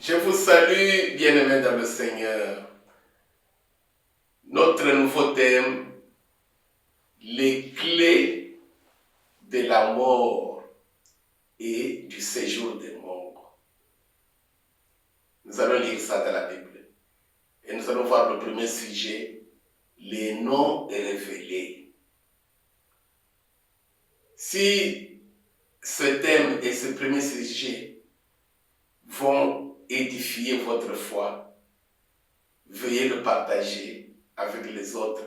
Je vous salue, bien-aimés dans le Seigneur. Notre nouveau thème, les clés de la mort et du séjour des morts. Nous allons lire ça dans la Bible. Et nous allons voir le premier sujet, les noms révélés. Si ce thème et ce premier sujet vont édifier votre foi, veuillez le partager avec les autres.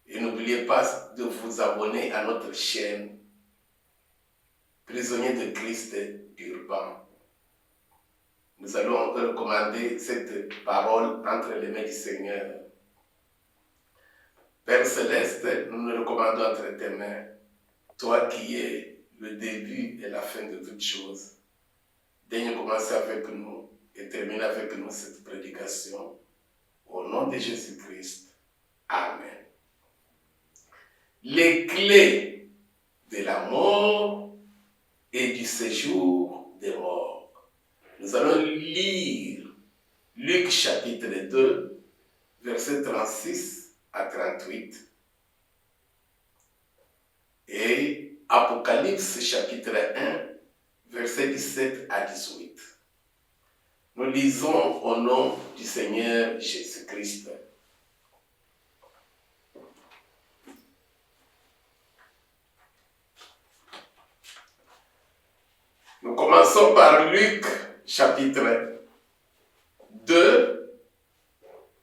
Et n'oubliez pas de vous abonner à notre chaîne Prisonniers de Christ Urbain. Nous allons recommander cette parole entre les mains du Seigneur. Père Céleste, nous nous recommandons entre tes mains, toi qui es le début et la fin de toutes choses. Daigne commencer avec nous et terminer avec nous cette prédication. Au nom de Jésus-Christ. Amen. Les clés de la mort et du séjour des morts. Nous allons lire Luc chapitre 2, versets 36 à 38 et Apocalypse chapitre 1, versets 17 à 18. Nous lisons au nom du Seigneur Jésus-Christ. Nous commençons par Luc chapitre 2,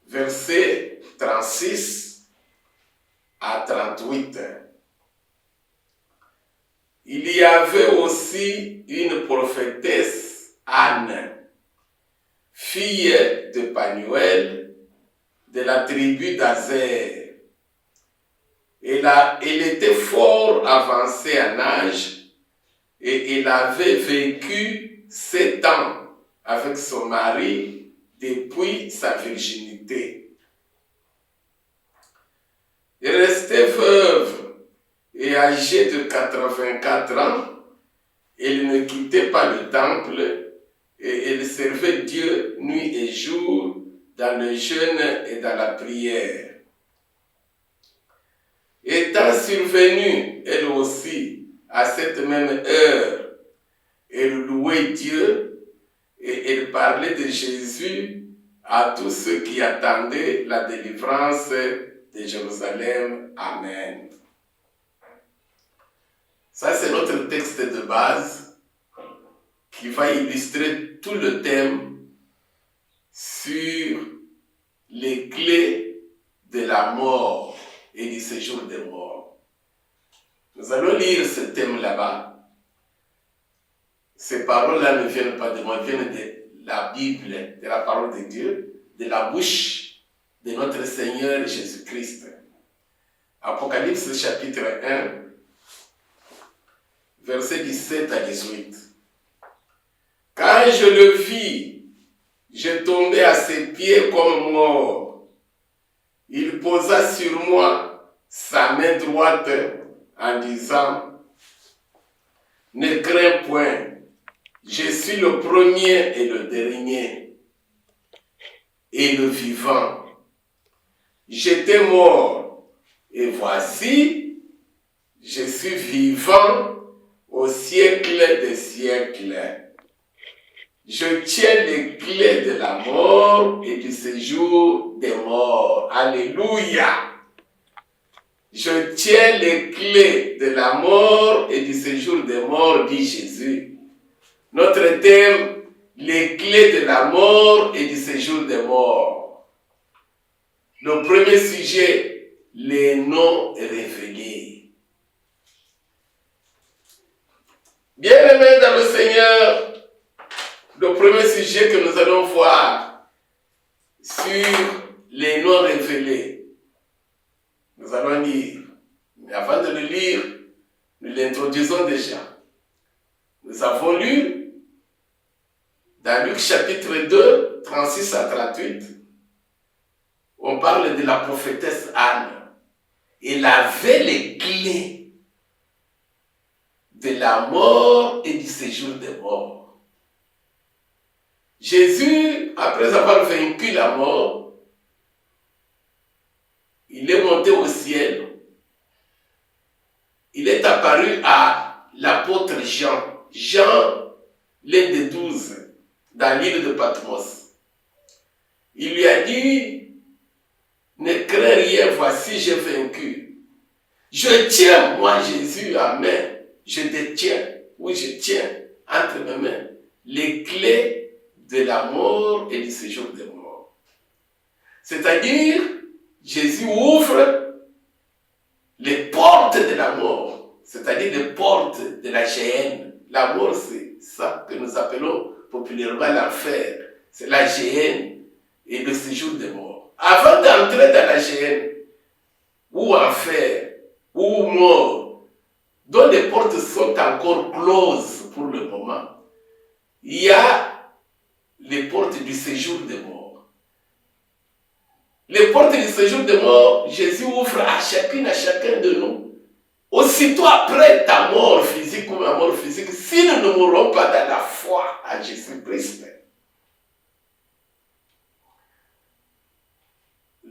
versets 36 à 38. Il y avait aussi une prophétesse Anne, fille de Panuel, de la tribu d'Azer. Elle était fort avancée en âge et elle avait vécu 7 ans avec son mari depuis sa virginité. Elle restait veuve et âgée de 84 ans. Elle ne quittait pas le temple et elle servait Dieu nuit et jour dans le jeûne et dans la prière. Étant survenue, elle aussi, à cette même heure, elle louait Dieu et elle parlait de Jésus à tous ceux qui attendaient la délivrance de Jérusalem. Amen. Ça, c'est notre texte de base qui va illustrer tout le thème sur les clés de la mort et du séjour des morts. Nous allons lire ce thème là-bas. Ces paroles-là ne viennent pas de moi, viennent de la Bible, de la parole de Dieu, de la bouche de notre Seigneur Jésus-Christ. Apocalypse chapitre 1, versets 17 à 18. Quand je le vis, je tombais à ses pieds comme mort. Il posa sur moi sa main droite en disant, « Ne crains point, je suis le premier et le dernier, et le vivant. J'étais mort, et voici, je suis vivant au siècle des siècles. Je tiens les clés de la mort et du séjour des morts. » Alléluia! Je tiens les clés de la mort et du séjour des morts, dit Jésus. Notre thème, les clés de la mort et du séjour des morts. Le premier sujet, les noms révélés. Bien-aimés dans le Seigneur, le premier sujet que nous allons voir sur les noms révélés, nous allons lire. Mais avant de le lire, nous l'introduisons déjà. Nous avons lu dans Luc chapitre 2, 36 à 38, on parle de la prophétesse Anne. Elle avait les clés de la mort et du séjour des morts. Jésus, après avoir vaincu la mort, il est monté au ciel. Il est apparu à l'apôtre Jean. Jean, l'un des 12, dans l'île de Patmos. Il lui a dit, ne crains rien, voici j'ai vaincu. Je tiens, moi Jésus, à main. Je détiens, oui je tiens entre mes mains les clés de la mort et du séjour des morts. C'est-à-dire, Jésus ouvre les portes de la mort, c'est-à-dire les portes de la géhenne. La mort, c'est ça que nous appelons populairement l'enfer. C'est la géhenne et le séjour des morts. Avant d'entrer dans la géhenne, ou enfer, ou mort, dont les portes sont encore closes pour le moment, il y a les portes du séjour des morts. Les portes du séjour des morts, Jésus ouvre à chacune, à chacun de nous. Aussitôt après ta mort physique ou ma mort physique, si nous ne mourrons pas dans la foi à Jésus-Christ.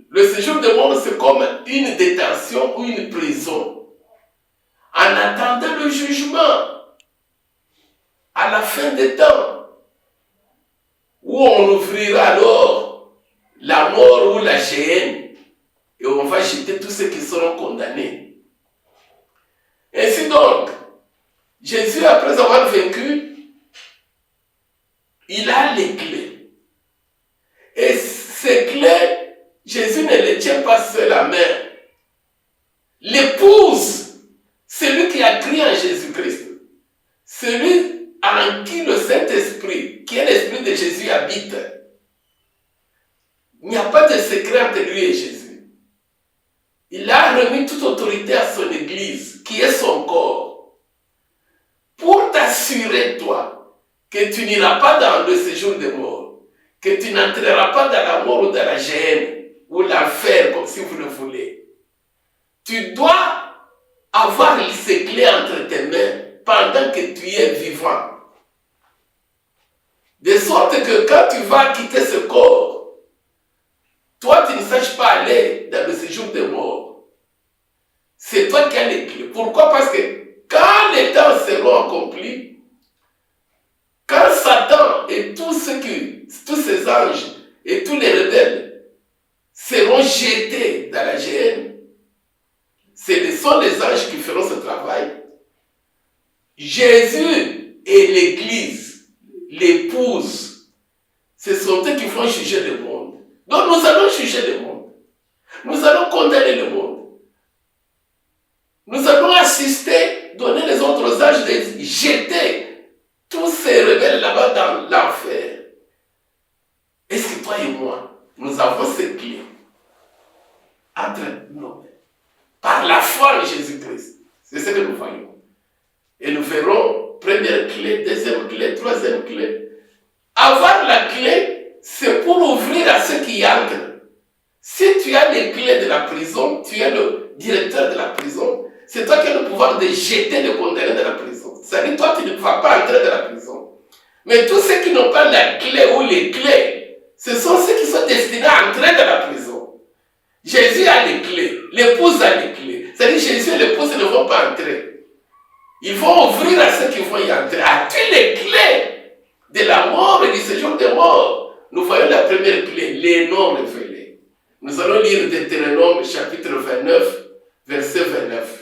Le séjour des morts, c'est comme une détention ou une prison. En attendant le jugement, à la fin des temps, où on ouvrira alors la mort ou la géhenne, et on va jeter tous ceux qui seront condamnés. Ainsi donc, Jésus, après avoir vaincu, il a les clés. Et ces clés, Jésus ne les tient pas seul à main. L'épouse, celui qui a crié en Jésus-Christ, celui en qui le Saint-Esprit, qui est l'Esprit de Jésus, habite. Il n'y a pas de secret entre lui et Jésus. Il a remis toute autorité à son Église, qui est son corps, pour t'assurer, toi, que tu n'iras pas dans le séjour des morts, que tu n'entreras pas dans la mort ou dans la géhenne, ou l'enfer, comme si vous le voulez. Tu dois avoir ces clés entre tes mains pendant que tu es vivant. De sorte que quand tu vas quitter ce corps, toi tu ne saches pas aller dans le séjour des morts. C'est toi qui as les clés. Pourquoi? Parce que quand les temps seront accomplis, quand Satan et tous ces anges et tous les rebelles seront jetés dans la géhenne, ce sont les anges qui feront ce travail. Jésus et l'Église, l'épouse, ce sont eux qui vont juger le monde. Donc nous allons juger le monde. Nous allons condamner le monde. Nous allons assister, donner les autres anges de jeter tous ces rebelles là-bas dans l'enfer. Est-ce que toi et moi, nous avons ces clés entre nous, par la foi en Jésus-Christ? C'est ce que nous voyons. Et nous verrons première clé, deuxième clé, troisième clé. Avoir la clé, c'est pour ouvrir à ceux qui entrent. Si tu as les clés de la prison, tu es le directeur de la prison, c'est toi qui as le pouvoir de jeter le condamné de la prison. C'est-à-dire, toi, tu ne vas pas entrer dans la prison. Mais tous ceux qui n'ont pas la clé ou les clés, ce sont ceux qui sont destinés à entrer dans la prison. Jésus a les clés, l'épouse a les clés. C'est-à-dire, Jésus et l'épouse ne vont pas entrer. Ils vont ouvrir à ceux qui vont y entrer. As-tu les clés de la mort et du séjour des morts? Nous voyons la première clé, les noms révélés. Nous allons lire Deutéronome chapitre 29, verset 29.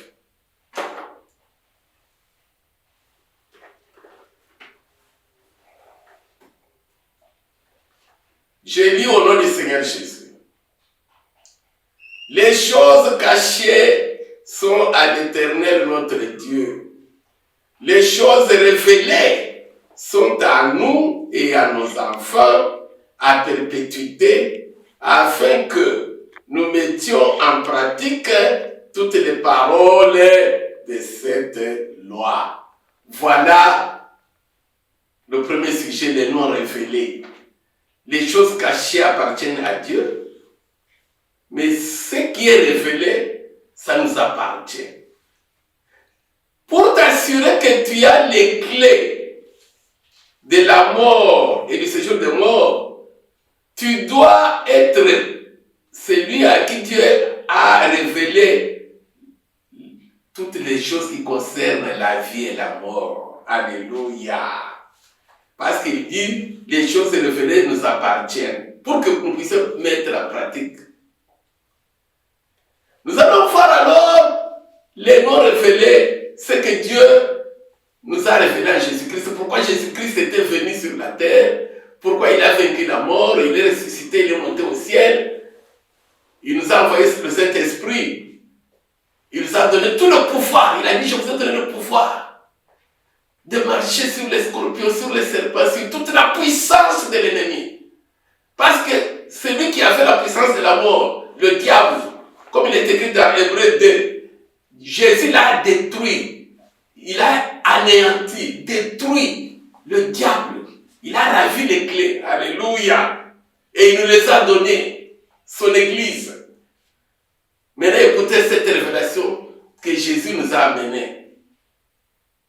Je lis au nom du Seigneur Jésus. Les choses cachées sont à l'Éternel notre Dieu. Les choses révélées sont à nous et à nos enfants à perpétuité, afin que nous mettions en pratique toutes les paroles de cette loi. Voilà le premier sujet, les noms révélés. Les choses cachées appartiennent à Dieu, mais ce qui est révélé, ça nous appartient. Pour t'assurer que tu as les clés de la mort et du séjour de mort, dois être celui à qui Dieu a révélé toutes les choses qui concernent la vie et la mort. Alléluia. Parce qu'il dit, les choses révélées nous appartiennent pour que nous puissions mettre en pratique. Nous allons voir alors les noms révélés, ce que Dieu nous a révélé en Jésus-Christ. Pourquoi Jésus-Christ était venu sur la terre, pourquoi il a vaincu la mort, il est ressuscité, il est monté au ciel. Il nous a envoyé le Saint-Esprit. Il nous a donné tout le pouvoir. Il a dit, je vous ai donné le pouvoir de marcher sur les scorpions, sur les serpents, sur toute la puissance de l'ennemi. Parce que celui qui a fait la puissance de la mort, le diable, comme il est écrit dans Hébreux 2, Jésus l'a détruit. Il a anéanti, détruit le diable. Il a ravi les clés. Alléluia. Et il nous les a données, son Église. Maintenant, écoutez cette révélation que Jésus nous a amenée.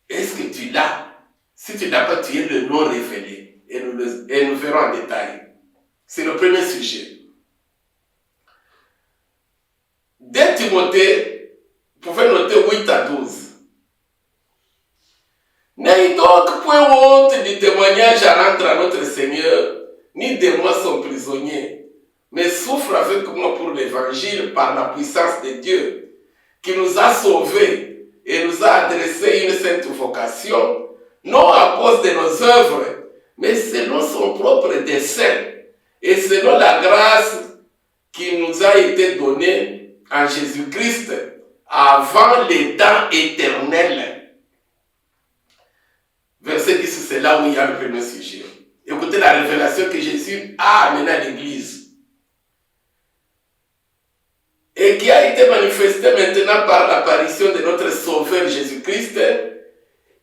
Est-ce que tu l'as? Si tu n'as pas, tu es le nom révélé. Et nous verrons en détail. C'est le premier sujet. 2 Timothée, vous pouvez noter 8 à 12. N'ayez donc point honte du témoignage à rendre à notre Seigneur, ni de moi son prisonnier, mais souffre avec moi pour l'évangile par la puissance de Dieu, qui nous a sauvés et nous a adressé une sainte vocation, non à cause de nos œuvres, mais selon son propre dessein et selon la grâce qui nous a été donnée en Jésus-Christ avant les temps éternels. Verset 10, c'est là où il y a le premier sujet. Écoutez la révélation que Jésus a amenée à l'Église. Et qui a été manifestée maintenant par l'apparition de notre Sauveur Jésus-Christ,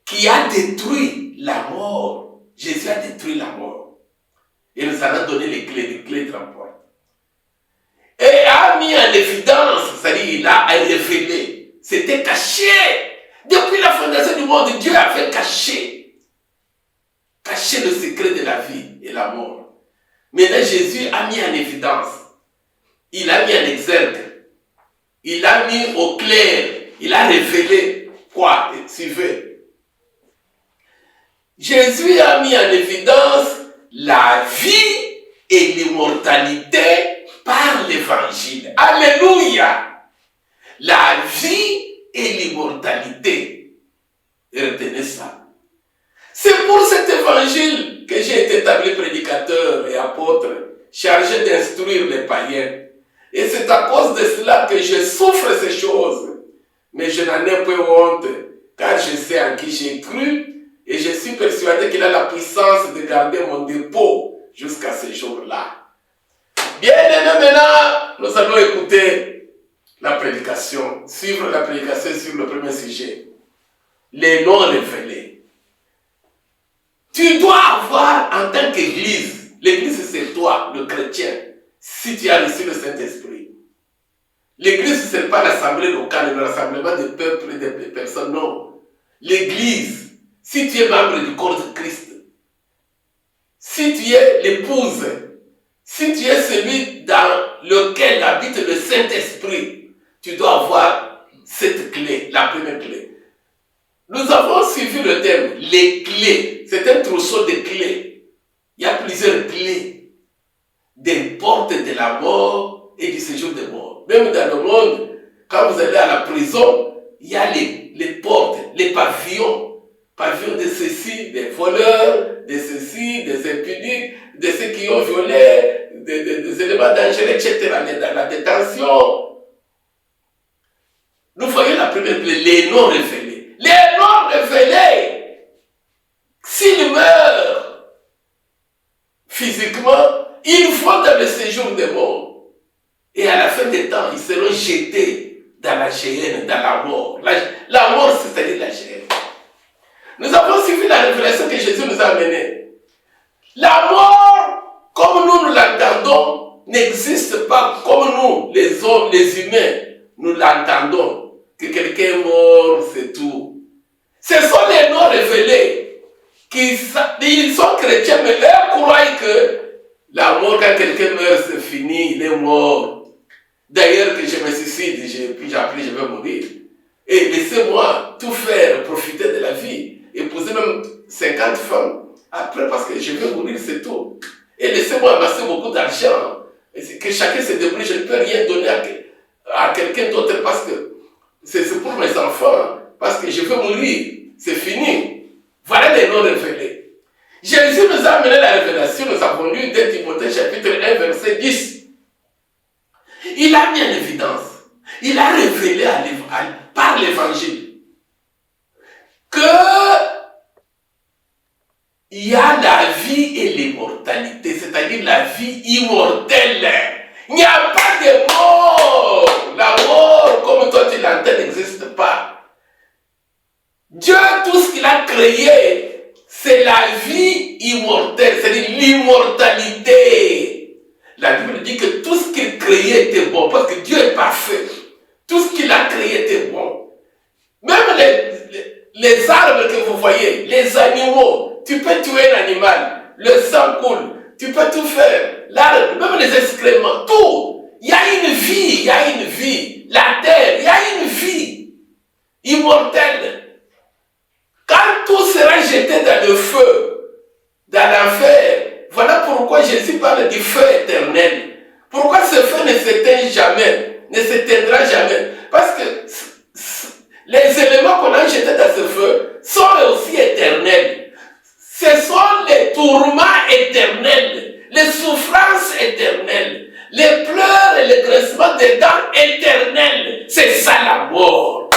qui a détruit la mort. Jésus a détruit la mort. Et nous a donné les clés de la porte. Et a mis en évidence, c'est-à-dire il a révélé. C'était caché. Depuis la fondation du monde, Dieu avait caché le secret de la vie et la mort. Maintenant, Jésus a mis en évidence. Il a mis en exergue. Il a mis au clair. Il a révélé quoi? Suivez. Jésus a mis en évidence la vie et l'immortalité par l'évangile. Alléluia! La vie et l'immortalité. Retenez ça. C'est pour cet évangile que j'ai été établi prédicateur et apôtre, chargé d'instruire les païens. Et c'est à cause de cela que je souffre ces choses. Mais je n'en ai pas honte, car je sais en qui j'ai cru, et je suis persuadé qu'il a la puissance de garder mon dépôt jusqu'à ce jour-là. Bien aimé, maintenant, nous allons écouter la prédication, suivre la prédication sur le premier sujet. Les noms révélés. Tu dois avoir en tant qu'Église, l'Église c'est toi, le chrétien, si tu as reçu le Saint-Esprit. L'Église ce n'est pas l'assemblée locale, le rassemblement des peuples et des personnes, non. L'Église, si tu es membre du corps de Christ, si tu es l'épouse, si tu es celui dans lequel habite le Saint-Esprit, tu dois avoir cette clé, la première clé. Nous avons suivi le thème, les clés. C'est un trousseau de clés. Il y a plusieurs clés des portes de la mort et du séjour de mort. Même dans le monde, quand vous allez à la prison, il y a les portes, les pavillons. Pavillons de ceci, des voleurs, de ceci, des impudiques, de ceux qui ont violé, des éléments dangereux, etc. Dans la détention. Nous voyons la première clé, les noms révélés. Les noms révélés, s'ils meurent physiquement, ils vont dans le séjour des morts. Et à la fin des temps, ils seront jetés dans la géhenne, dans la mort. La mort, c'est-à-dire la géhenne. Nous avons suivi la révélation que Jésus nous a amenée. La mort, comme nous l'entendons, n'existe pas comme nous, les hommes, les humains, nous l'entendons. Que quelqu'un est mort, c'est tout. Ce sont les noms révélés. Ils sont chrétiens, mais eux croient que la mort mort, quand quelqu'un meurt, c'est fini, il est mort. D'ailleurs, que je me suicide, puis j'ai appris, je vais mourir. Et laissez-moi tout faire, profiter de la vie, épouser même 50 femmes. Après, parce que je vais mourir, c'est tout. Et laissez-moi amasser beaucoup d'argent. Que chacun se débrouille, je ne peux rien donner à quelqu'un d'autre parce que c'est pour mes enfants, parce que je veux mourir, c'est fini. Voilà les noms révélés. Jésus nous a amené la révélation, nous avons lu 2 Timothée chapitre 1, verset 10. Il a mis en évidence, il a révélé par l'évangile que il y a la vie et l'immortalité, c'est-à-dire la vie immortelle. Il n'y a pas de mort. La mort, comme toi tu l'entends, n'existe pas. Dieu, tout ce qu'il a créé, c'est la vie immortelle, c'est-à-dire l'immortalité. La Bible dit que tout ce qu'il créait était bon, parce que Dieu est parfait. Tout ce qu'il a créé était bon. Même les arbres que vous voyez, les animaux, tu peux tuer un animal, le sang coule, tu peux tout faire, l'arbre, même les excréments, tout. Il y a une vie, il y a une vie. La terre, il y a une vie immortelle. Quand tout sera jeté dans le feu, dans l'enfer, voilà pourquoi Jésus parle du feu éternel. Pourquoi ce feu ne s'éteint jamais, ne s'éteindra jamais? Parce que les éléments qu'on a jetés dans ce feu sont aussi éternels. Ce sont les tourments éternels, les souffrances éternelles, les pleurs et les grincements des dents éternels. C'est ça la mort.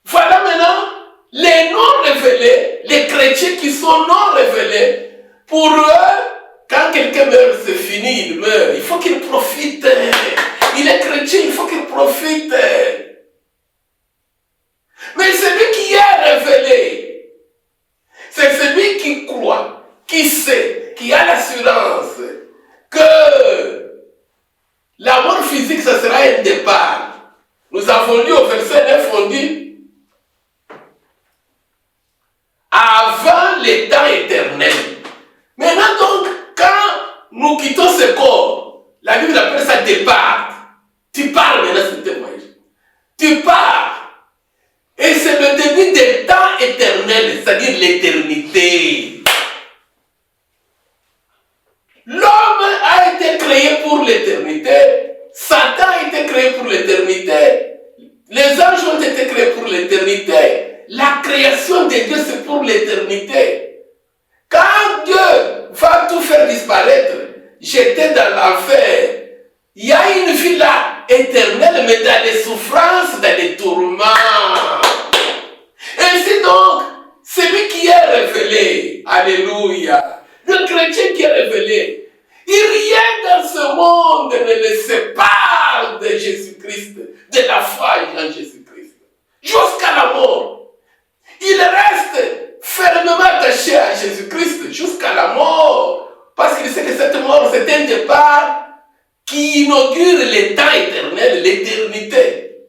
Voilà maintenant les non révélés, les chrétiens qui sont non révélés. Pour eux, quand quelqu'un meurt, c'est fini, il meurt. Il faut qu'il profite. Il est chrétien, il faut qu'il profite. Mais celui qui est révélé, c'est celui qui croit, qui sait, qui a l'assurance que la mort physique, ce sera un départ. Nous avons lu au verset 9, on dit, avant les temps éternels. Maintenant donc, quand nous quittons ce corps, la Bible appelle ça départ. Tu pars maintenant, c'est témoignage. Tu pars. Et c'est le début des temps éternels, c'est-à-dire l'éternité. L'homme a été créé pour l'éternité. Satan a été créé pour l'éternité. Les anges ont été créés pour l'éternité. La création de Dieu, c'est pour l'éternité. Quand Dieu va tout faire disparaître, jeter dans l'enfer, il y a une vie là, éternelle, mais dans les souffrances, dans les tourments. Ainsi donc, celui qui est révélé, alléluia, le chrétien qui est révélé, rien dans ce monde ne le sépare de Jésus-Christ, de la foi en Jésus-Christ, jusqu'à la mort. Il reste fermement attaché à Jésus-Christ jusqu'à la mort, parce qu'il sait que cette mort, c'est un départ qui inaugure les temps éternels, l'éternité.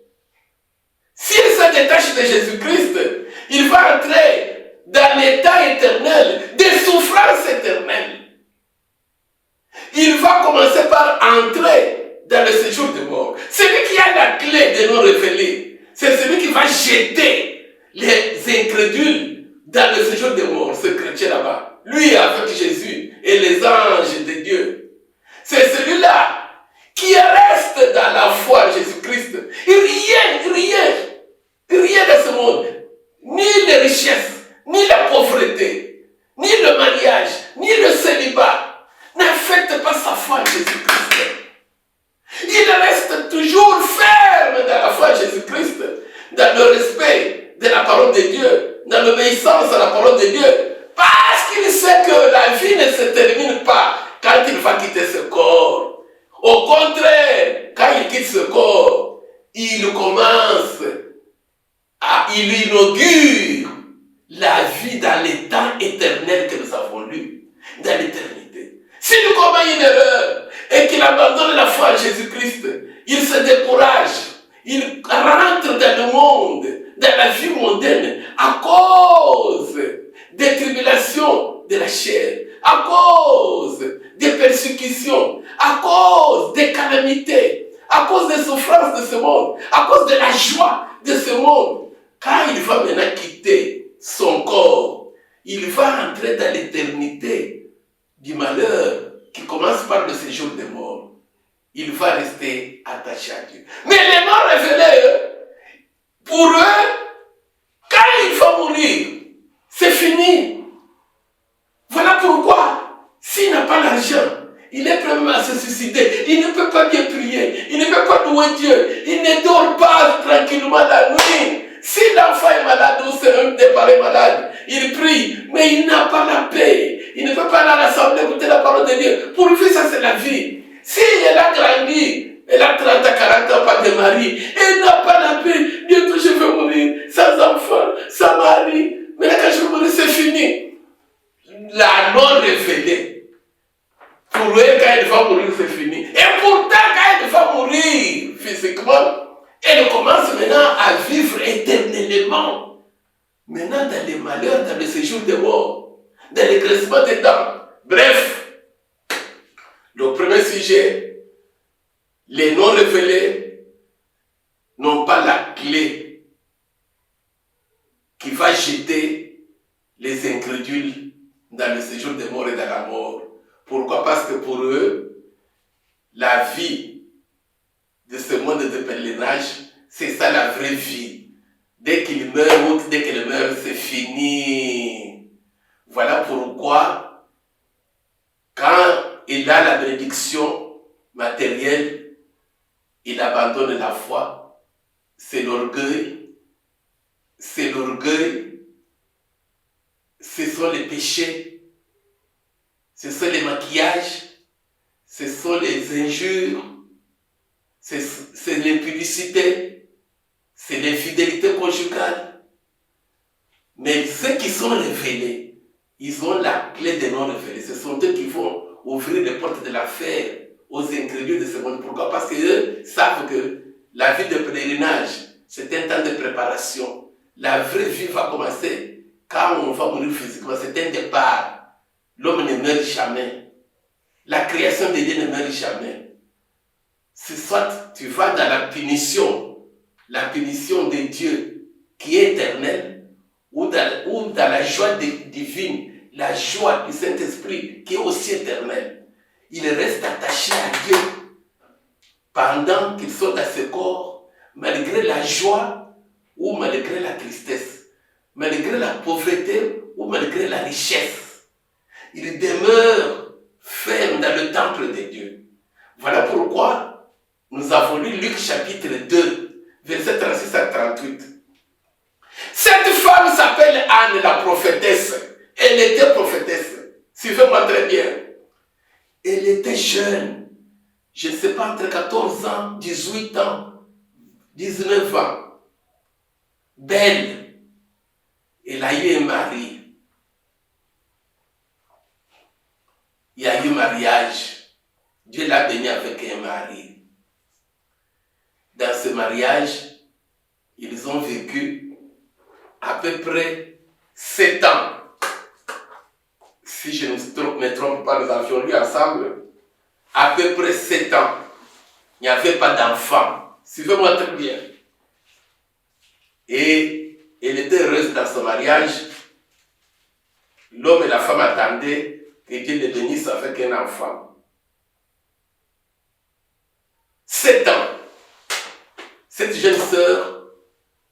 S'il se détache de Jésus-Christ, il va entrer dans l'état éternel, des souffrances éternelles. Il va commencer par entrer dans le séjour de mort. Celui qui a la clé des non révélés, c'est celui qui va jeter les incrédules dans le séjour de mort, ce chrétien là-bas. Lui avec Jésus et les anges de Dieu. C'est celui-là qui reste dans la foi en Jésus-Christ. Rien de ce monde, ni les richesses, ni la pauvreté, ni le mariage, ni le célibat, n'affecte pas sa foi en Jésus-Christ. Il reste toujours ferme dans la foi en Jésus-Christ, dans le respect de la parole de Dieu, dans l'obéissance à la parole de Dieu, parce qu'il sait que la vie ne se termine pas quand il va quitter ce corps. Au contraire, quand il quitte ce corps, il commence il inaugure la vie dans les temps éternels que nous avons lus, dans l'éternité. S'il commet une erreur et qu'il abandonne la foi en Jésus-Christ, il se décourage, il rentre dans le monde, dans la vie mondaine, à cause des tribulations, de la chair, à cause des persécutions, à cause des calamités, à cause des souffrances de ce monde, à cause de la joie de ce monde. Quand il va maintenant quitter son corps, il va entrer dans l'éternité du malheur qui commence par le séjour des morts. Il va rester attaché à Dieu. Mais les morts révélés, pour eux, quand il va mourir, c'est fini. Voilà pourquoi, s'il n'a pas l'argent, il est prêt même à se suicider. Il ne peut pas bien prier. Il ne peut pas louer Dieu. Il ne dort pas tranquillement la nuit. Si l'enfant est malade ou c'est un des parents malades, il prie, mais il n'a pas la paix. Il ne peut pas aller à l'assemblée écouter la parole de Dieu. Pour lui, ça c'est la vie. Si elle a grandi, elle a 30 à 40 ans, pas de mari, elle n'a pas la paix. Bientôt je vais mourir, sans enfant, sans mari. Mais là, quand je vais mourir, c'est fini. La non révélée. Pour elle, quand elle va mourir, c'est fini. Et pourtant, quand elle va mourir physiquement, elle commence maintenant à vivre éternellement. Maintenant, dans les malheurs, dans le séjour des morts, dans les graissements des dents. Bref, le premier sujet, les non révélés n'ont pas la clé qui va jeter les incrédules dans le séjour des morts et dans la mort. Pourquoi? Parce que pour eux, la vie de ce monde de pèlerinage, c'est ça la vraie vie. Dès qu'il meurt ou dès qu'elle meurt, c'est fini. Voilà pourquoi, quand il a la bénédiction matérielle, il abandonne la foi. C'est l'orgueil. C'est l'orgueil. Ce sont les péchés. Ce sont les maquillages. Ce sont les injures. C'est l'impudicité. C'est l'infidélité conjugale. Mais ceux qui sont révélés, ils ont la clé des non révélés. Ce sont eux qui vont ouvrir les portes de l'affaire aux incrédules de ce monde. Pourquoi? Parce qu'eux savent que la vie de pèlerinage, c'est un temps de préparation. La vraie vie va commencer quand on va mourir physiquement. C'est un départ. L'homme ne meurt jamais. La création de Dieu ne meurt jamais. C'est soit tu vas dans la punition de Dieu qui est éternelle, ou dans la joie divine, la joie du Saint-Esprit qui est aussi éternelle. Il reste attaché à Dieu pendant qu'il soit dans ce corps, malgré la joie ou malgré la tristesse, malgré la pauvreté ou malgré la richesse. Il demeure ferme dans le temple de Dieu. Voilà pourquoi nous avons lu Luc chapitre 2, versets 36 à 38. Cette femme s'appelle Anne la prophétesse. Elle était prophétesse. Suivez-moi très bien. Elle était jeune. Je ne sais pas, entre 14 ans, 18 ans, 19 ans. Belle. Elle a eu un mari. Il y a eu mariage. Dieu l'a béni avec un mari. Dans ce mariage, ils ont vécu à peu près 7 ans. Si je ne me trompe pas, nous avions lu ensemble. À peu près 7 ans. Il n'y avait pas d'enfant. Suivez-moi très bien. Et elle était heureuse dans son mariage. L'homme et la femme attendaient que Dieu les bénisse avec un enfant. 7 ans. Cette jeune sœur,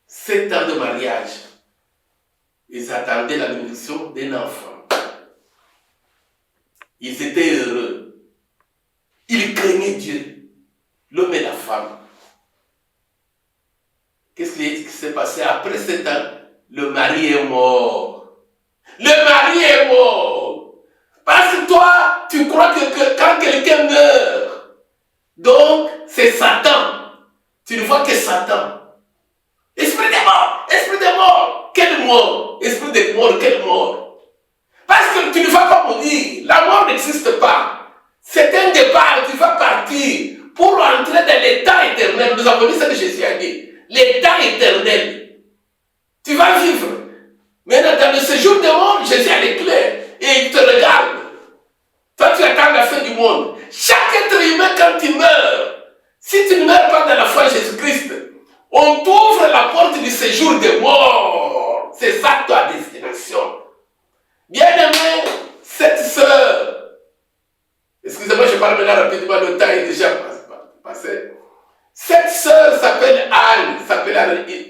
7 ans de mariage, ils attendaient la bénédiction d'un enfant. Ils étaient heureux. Ils craignaient Dieu, l'homme et la femme. Qu'est-ce qui s'est passé? Après 7 ans, le mari est mort. Le mari est mort. Parce que toi, tu crois que quand quelqu'un meurt, donc c'est Satan. Tu ne vois que Satan. Esprit des morts! Esprit des morts! Quelle mort? Esprit des morts, quelle mort? Parce que tu ne vas pas mourir. La mort n'existe pas. C'est un départ, tu vas partir pour entrer dans l'état éternel. Nous avons dit ce que Jésus a dit. L'état éternel. Tu vas vivre. Maintenant, dans le séjour des morts, Jésus a les clés. Et parle maintenant rapidement, le temps est déjà passé. Cette sœur s'appelle Anne,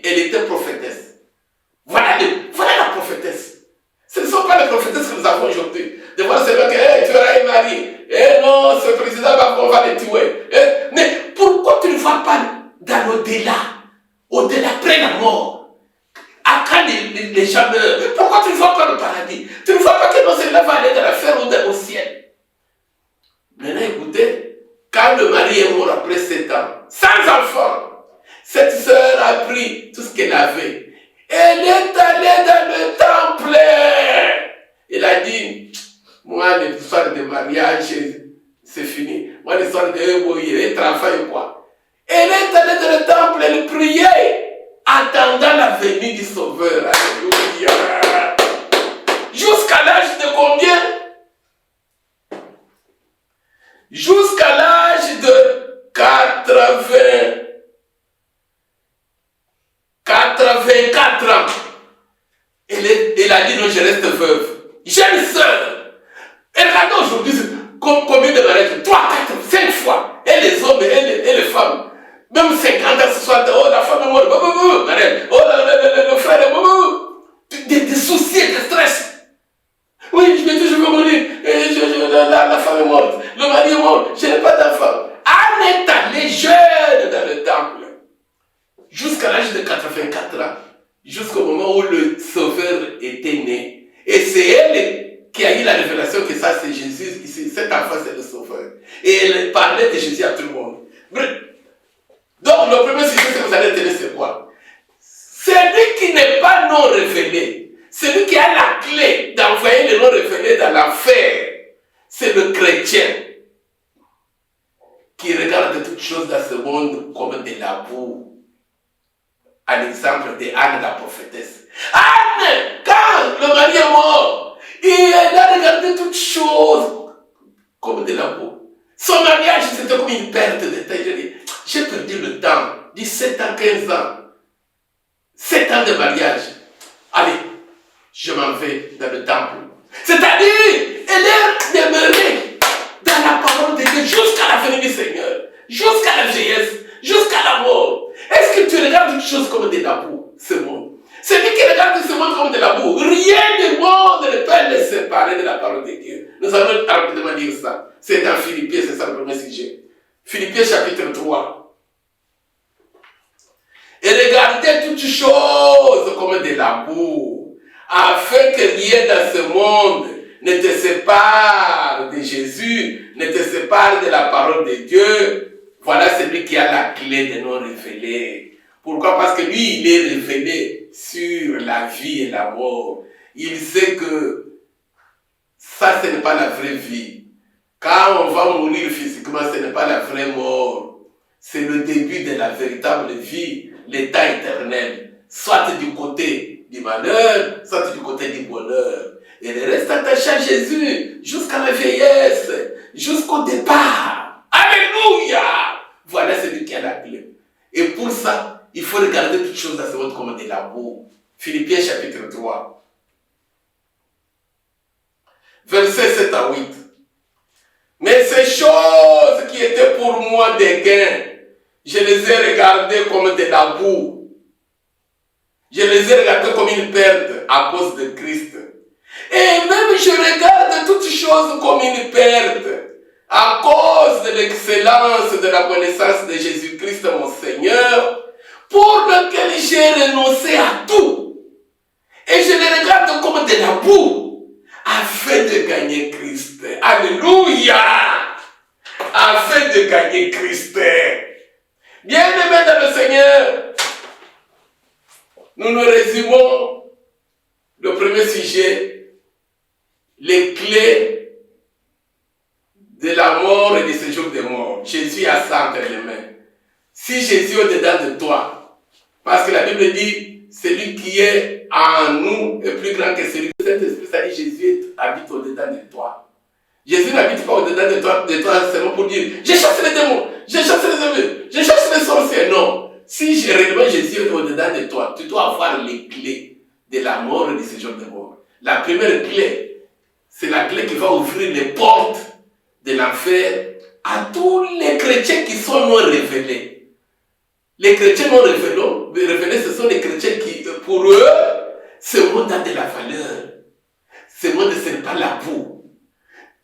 elle était prophétesse. Voilà la prophétesse. Ce ne sont pas les prophétesses que nous avons aujourd'hui. De voir seulement que hey, tu auras un mari. Non, ce président on va le tuer. Mais pourquoi tu ne vas pas dans l'au-delà? Au-delà, après la mort. Après les gens meurent. Pourquoi tu ne vas pas au paradis? Tu ne vois pas que non seulement va aller dans la fer ou au ciel. Maintenant écoutez, quand le mari est mort après 7 ans, sans enfant, cette sœur a pris tout ce qu'elle avait. Elle est allée dans le temple. Elle a dit, moi l'histoire de mariage, c'est fini. Moi l'histoire de travail quoi. Elle est allée dans le temple, elle priait, attendant la venue du Sauveur. Alléluia. Jusqu'à l'âge de combien? Jusqu'à l'âge de 84 ans. Elle a dit non, je reste veuve. Jeune sœur. Elle regarde aujourd'hui combien de mariages? 3, 4, 5 fois. Et les hommes et les femmes. Même 50 ans, 60 ans. Oh, la femme est morte. Oh, le frère est mort. Des soucis, des stress. Oui, je veux mourir. La femme est morte. Le mari est mort. Je n'ai pas d'enfant. Anne est allée jeune dans le temple. Jusqu'à l'âge de 84 ans. Jusqu'au moment où le Sauveur était né. Et c'est elle qui a eu la révélation que ça c'est Jésus. Cet enfant c'est le Sauveur. Et elle parlait de Jésus à tout le monde. Donc le premier sujet que vous allez tenir c'est quoi? Celui qui n'est pas non révélé. Celui qui a la clé d'envoyer les non révélés dans l'enfer. C'est le chrétien. Qui regarde toutes choses dans ce monde comme de la boue. À l'exemple de Anne la prophétesse. Anne, quand le mari est mort, elle a regardé toutes choses comme de la boue. Son mariage, c'était comme une perte de temps. J'ai perdu le temps. 17 ans, 15 ans. 7 ans de mariage. Allez, je m'en vais dans le temple. C'est-à-dire, elle est demeurée dans la parole de Dieu jusqu'à la venue du Seigneur. Jusqu'à la vieillesse. Jusqu'à la mort. Est-ce que tu regardes une chose comme de la boue, ce monde? Celui qui regarde ce monde comme de la boue, rien du monde ne peut le séparer de la parole de Dieu. Nous allons rapidement dire ça. C'est dans Philippiens, c'est ça le premier sujet. Philippiens chapitre 3. Et regardez toutes choses comme de la boue, afin que rien dans ce monde ne te sépare de Jésus, ne te sépare de la parole de Dieu. Voilà celui qui a la clé des non révélés. Pourquoi? Parce que lui, il est révélé sur la vie et la mort. Il sait que ça, ce n'est pas la vraie vie. Quand on va mourir physiquement, ce n'est pas la vraie mort. C'est le début de la véritable vie, l'état éternel. Soit du côté du malheur, soit du côté du bonheur. Et il reste attaché à Jésus jusqu'à la vieillesse, jusqu'au départ. Alléluia! Voilà celui qui a la clé. Et pour ça, il faut regarder toutes choses dans ce monde comme de la boue. Philippiens chapitre 3. Versets 7 à 8. Mais ces choses qui étaient pour moi des gains, je les ai regardées comme de la boue. Je les ai regardées comme une perte à cause de Christ. Et même je regarde toutes choses comme une perte à cause de l'excellence de la connaissance de Jésus-Christ mon Seigneur, pour lequel j'ai renoncé à tout. Et je les regarde comme de la boue, afin de gagner Christ. Alléluia! Afin de gagner Christ. Bien-aimés dans le Seigneur, nous résumons le premier sujet, les clés de la mort et du séjour des morts. Jésus a ça entre les mains. Si Jésus est dedans de toi, parce que la Bible dit, celui qui est en nous est plus grand que celui qui est Saint-Esprit, ça dit Jésus habite au-dedans de toi. Jésus n'habite pas au-dedans de toi seulement pour dire, je chasse les démons, je chasse les aveugles, je chasse les sorciers. Non. Si réellement Jésus est au-dedans de toi, tu dois avoir les clés de la mort et du séjour des morts. La première clé, c'est la clé qui va ouvrir les portes de l'enfer à tous les chrétiens qui sont non révélés. Les chrétiens non révélés, ce sont les chrétiens qui, pour eux, ce monde a de la valeur. Ce monde, ce n'est pas la boue.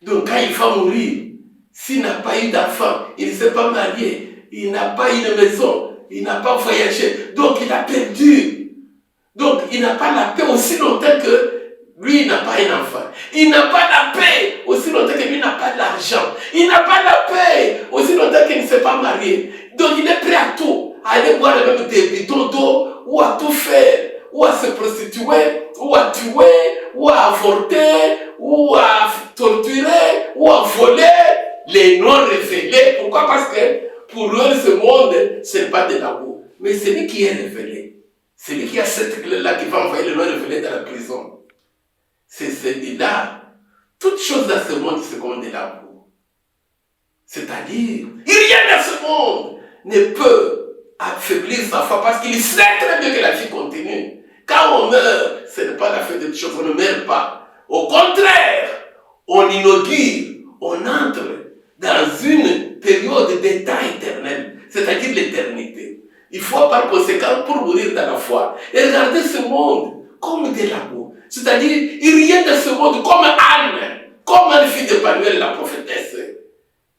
Donc quand il va mourir, s'il n'a pas eu d'enfant, il ne s'est pas marié, il n'a pas une maison, il n'a pas voyagé, donc il a perdu. Donc il n'a pas la paix aussi longtemps que lui, il n'a pas un enfant. Il n'a pas la paix aussi longtemps que lui n'a pas d'argent. Il n'a pas la paix aussi longtemps qu'il ne s'est pas marié. Donc il est prêt à tout. À aller boire même des bidons d'eau, ou à tout faire, ou à se prostituer, ou à tuer, ou à avorter, ou à torturer, ou à voler. Les non révélés. Pourquoi? Parce que pour eux, ce monde, ce n'est pas de l'amour. Mais celui qui est révélé, celui qui a cette clé-là qui va envoyer le non révélé dans la prison, c'est celui-là. Toute chose dans ce monde, c'est comme de l'amour. C'est-à-dire, rien dans ce monde ne peut affaiblir sa foi parce qu'il sait très bien que la vie continue. Quand on meurt, ce n'est pas la fin de toute chose, on ne meurt pas. Au contraire, on inaugure, on entre dans une période d'état éternel, c'est-à-dire l'éternité. Il faut par conséquent pour mourir dans la foi et regarder ce monde comme de l'amour. C'est-à-dire, il rien de ce monde comme Anne fille de Panuel, la prophétesse.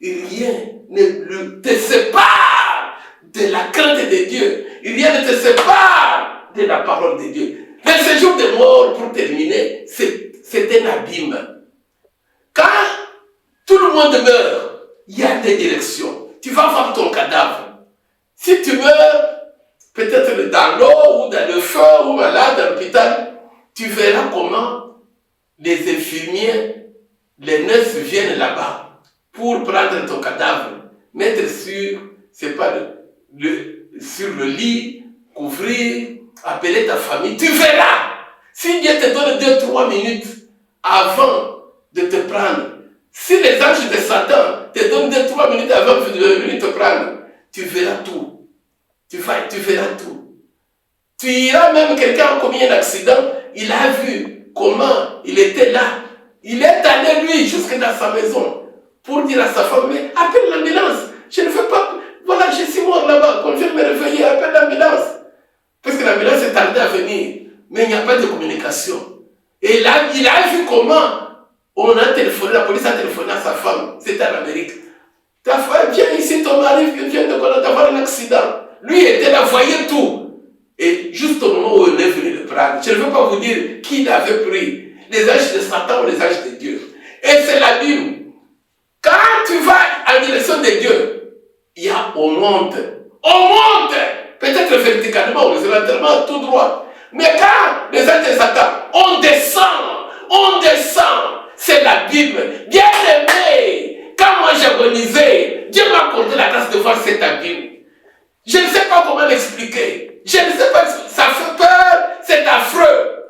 Rien ne te sépare de la crainte de Dieu. Rien ne te sépare de la parole de Dieu. Le séjour de mort, pour terminer, c'est un abîme. Quand tout le monde meurt, il y a des directions. Tu vas voir ton cadavre. Si tu meurs, peut-être dans l'eau, ou dans le feu, ou malade, dans l'hôpital, tu verras comment les infirmiers, les nurses viennent là-bas pour prendre ton cadavre, mettre sur, sur le lit, couvrir, appeler ta famille. Tu verras. Si Dieu te donne 2-3 minutes avant de te prendre, si les anges de Satan te donnent 2-3 minutes avant de venir te prendre, tu verras tout. Tu verras tout. Tu iras même, quelqu'un a commis un accident, il a vu comment il était là. Il est allé, lui, jusque dans sa maison pour dire à sa femme, mais appelle l'ambulance. Je ne veux pas, voilà, je suis mort là-bas. Quand je vais me réveiller, appelle l'ambulance. Parce que l'ambulance est tardée à venir, mais il n'y a pas de communication. Et là, il a vu comment on a téléphoné, la police a téléphoné à sa femme, c'était en Amérique. Ta femme, viens ici, ton mari vient d'avoir un accident. Lui était là, voyait tout. Et juste au moment où on est venu le prendre, je ne veux pas vous dire qui l'avait pris, les anges de Satan ou les anges de Dieu. Et c'est la Bible. Quand tu vas en direction de Dieu, on monte. On monte! Peut-être verticalement ou horizontalement, tout droit. Mais quand les anges de Satan, on descend. On descend. C'est la Bible. Bien aimé, quand moi j'agonisais, Dieu m'a accordé la grâce de voir cet abîme. Je ne sais pas comment l'expliquer. Je ne sais pas, ça fait peur, c'est affreux.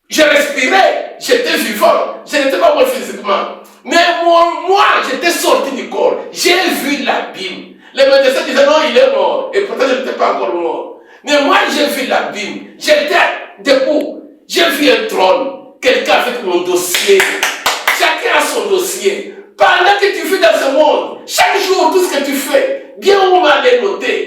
Je respirais, j'étais vivant, je n'étais pas mort physiquement. Mais moi, j'étais sorti du corps. J'ai vu l'abîme. Les médecins disaient non, il est mort. Et pourtant, je n'étais pas encore mort. Mais moi, j'ai vu l'abîme. J'étais debout. J'ai vu un trône. Quelqu'un avec mon dossier. Chacun a son dossier. Pendant que tu fais dans ce monde, chaque jour, tout ce que tu fais, bien ou mal est noté.